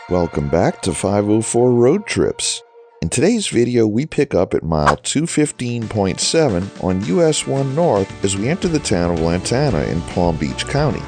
Welcome back to 504 Road Trips. In today's video, we pick up at mile 215.7 on US-1 North as we enter the town of Lantana in Palm Beach County.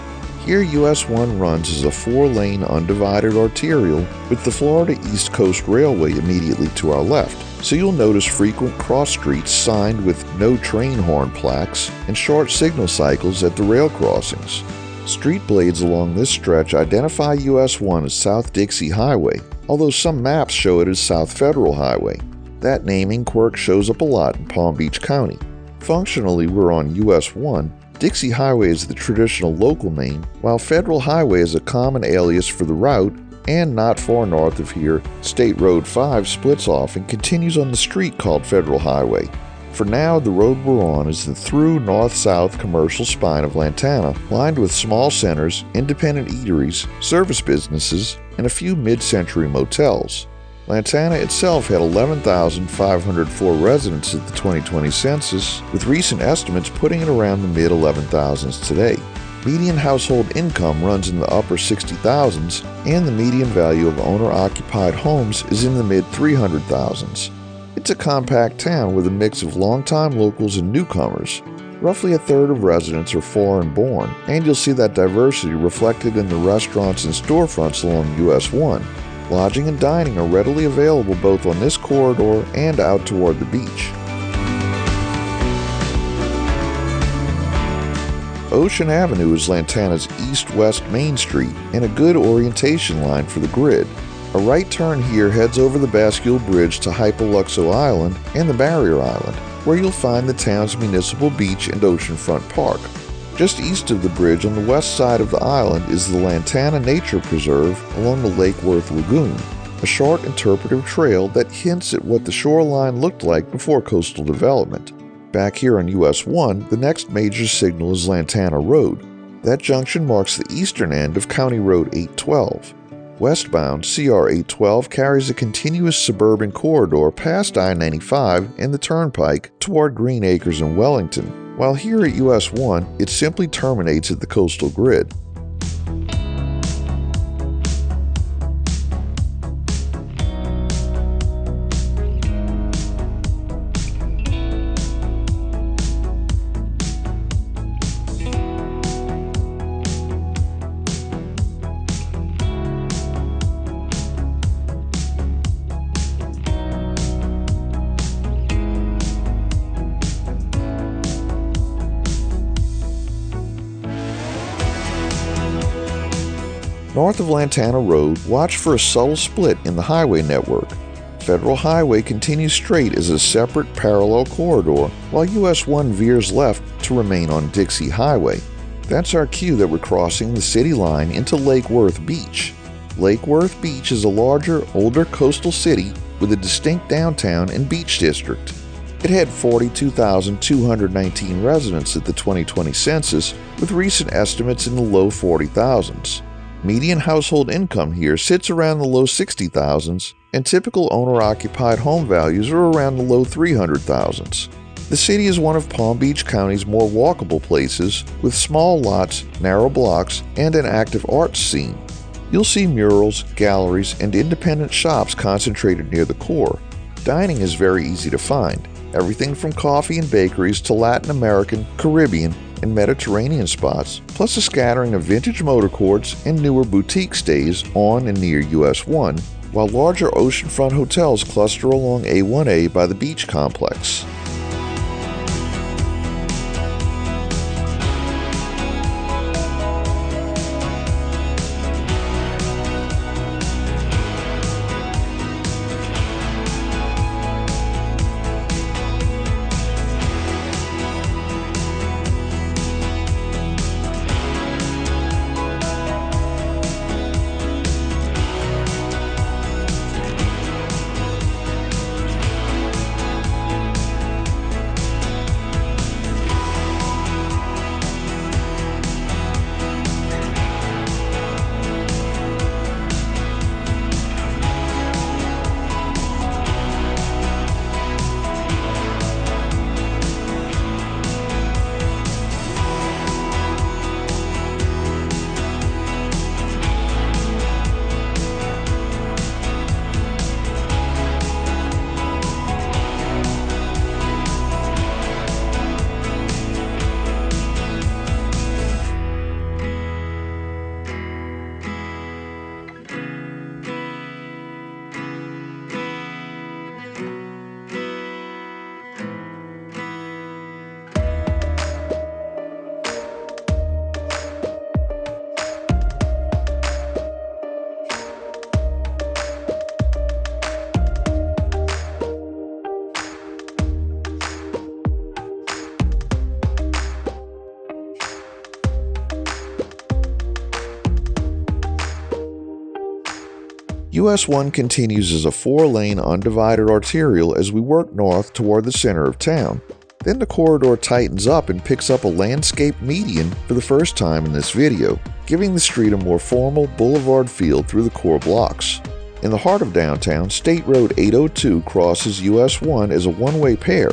Here, US-1 runs as a 4-lane undivided arterial with the Florida East Coast Railway immediately to our left, so you'll notice frequent cross streets signed with no train horn plaques and short signal cycles at the rail crossings. Street blades along this stretch identify US-1 as South Dixie Highway, although some maps show it as South Federal Highway. That naming quirk shows up a lot in Palm Beach County. Functionally, we're on US-1. Dixie Highway is the traditional local name, while Federal Highway is a common alias for the route, and not far north of here, State Road 5 splits off and continues on the street called Federal Highway. For now, the road we're on is the through north-south commercial spine of Lantana, lined with small centers, independent eateries, service businesses, and a few mid-century motels. Lantana itself had 11,504 residents at the 2020 census, with recent estimates putting it around the mid-11,000s today. Median household income runs in the upper 60,000s, and the median value of owner-occupied homes is in the mid-300,000s. It's a compact town with a mix of longtime locals and newcomers. Roughly a third of residents are foreign-born, and you'll see that diversity reflected in the restaurants and storefronts along US-1. Lodging and dining are readily available both on this corridor and out toward the beach. Ocean Avenue is Lantana's east-west main street and a good orientation line for the grid. A right turn here heads over the Bascule Bridge to Hypoluxo Island and the Barrier Island, where you'll find the town's municipal beach and oceanfront park. Just east of the bridge on the west side of the island is the Lantana Nature Preserve along the Lake Worth Lagoon, a short interpretive trail that hints at what the shoreline looked like before coastal development. Back here on US-1, the next major signal is Lantana Road. That junction marks the eastern end of County Road 812. Westbound, CR 812 carries a continuous suburban corridor past I-95 and the Turnpike toward Green Acres and Wellington, while here at US-1, it simply terminates at the coastal grid. North of Lantana Road, watch for a subtle split in the highway network. Federal Highway continues straight as a separate parallel corridor, while US-1 veers left to remain on Dixie Highway. That's our cue that we're crossing the city line into Lake Worth Beach. Lake Worth Beach is a larger, older coastal city with a distinct downtown and beach district. It had 42,219 residents at the 2020 census, with recent estimates in the low 40,000s. Median household income here sits around the low 60,000s, and typical owner-occupied home values are around the low 300,000s. The city is one of Palm Beach County's more walkable places, with small lots, narrow blocks, and an active arts scene. You'll see murals, galleries, and independent shops concentrated near the core. Dining is very easy to find. Everything from coffee and bakeries to Latin American, Caribbean, and Mediterranean spots, plus a scattering of vintage motor courts and newer boutique stays on and near US-1, while larger oceanfront hotels cluster along A1A by the beach complex. US-1 continues as a 4-lane undivided arterial as we work north toward the center of town. Then the corridor tightens up and picks up a landscape median for the first time in this video, giving the street a more formal boulevard feel through the core blocks. In the heart of downtown, State Road 802 crosses US-1 as a one-way pair.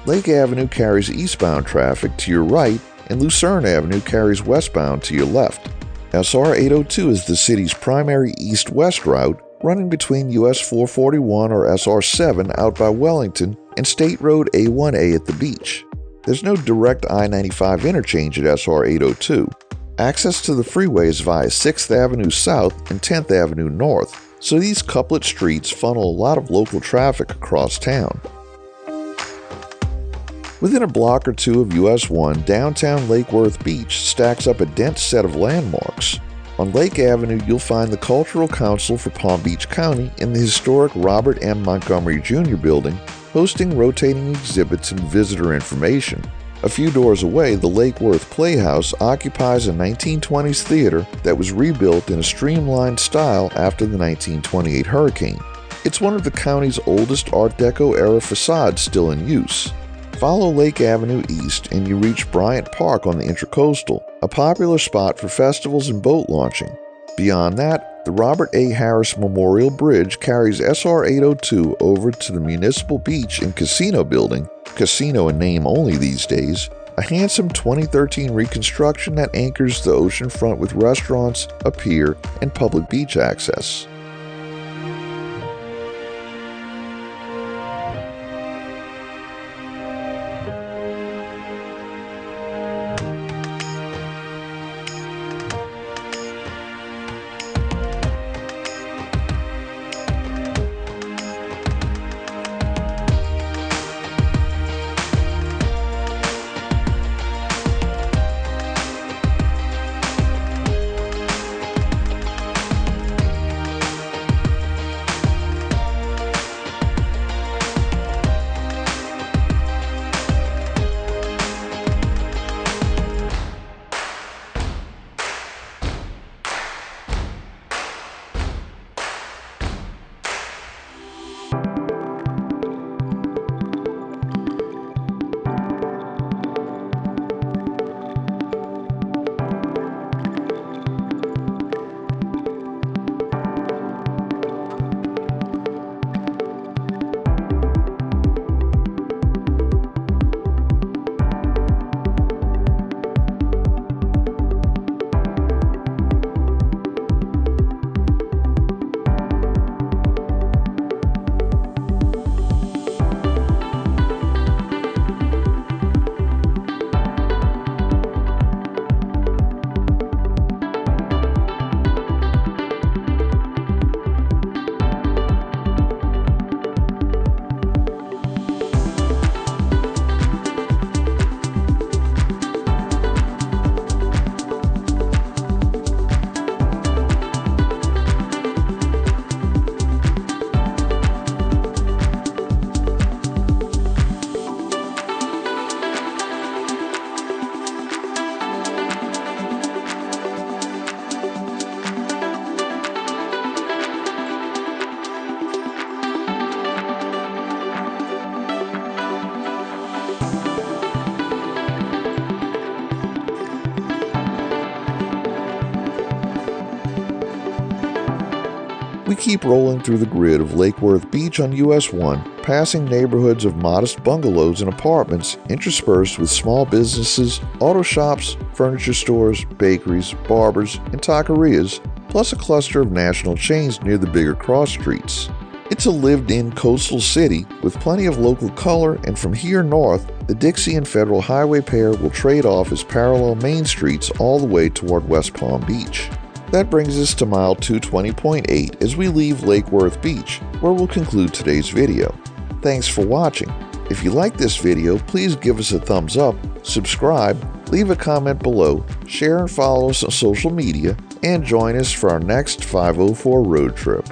Lake Avenue carries eastbound traffic to your right, and Lucerne Avenue carries westbound to your left. SR 802 is the city's primary east-west route, running between US 441 or SR 7 out by Wellington and State Road A1A at the beach. There's no direct I-95 interchange at SR 802. Access to the freeway is via 6th Avenue South and 10th Avenue North, so these couplet streets funnel a lot of local traffic across town. Within a block or two of US-1, downtown Lake Worth Beach stacks up a dense set of landmarks. On Lake Avenue, you'll find the Cultural Council for Palm Beach County in the historic Robert M. Montgomery Jr. building, hosting rotating exhibits and visitor information. A few doors away, the Lake Worth Playhouse occupies a 1920s theater that was rebuilt in a streamlined style after the 1928 hurricane. It's one of the county's oldest Art Deco-era facades still in use. Follow Lake Avenue east and you reach Bryant Park on the Intracoastal, a popular spot for festivals and boat launching. Beyond that, the Robert A. Harris Memorial Bridge carries SR 802 over to the Municipal Beach and Casino building, casino in name only these days, a handsome 2013 reconstruction that anchors the ocean front with restaurants, a pier, and public beach access. We keep rolling through the grid of Lake Worth Beach on US-1, passing neighborhoods of modest bungalows and apartments interspersed with small businesses, auto shops, furniture stores, bakeries, barbers, and taquerias, plus a cluster of national chains near the bigger cross streets. It's a lived-in coastal city with plenty of local color, and from here north, the Dixie and Federal Highway pair will trade off as parallel main streets all the way toward West Palm Beach. That brings us to mile 220.8 as we leave Lake Worth Beach, where we'll conclude today's video. Thanks for watching. If you like this video, please give us a thumbs up, subscribe, leave a comment below, share and follow us on social media, and join us for our next 504 road trip.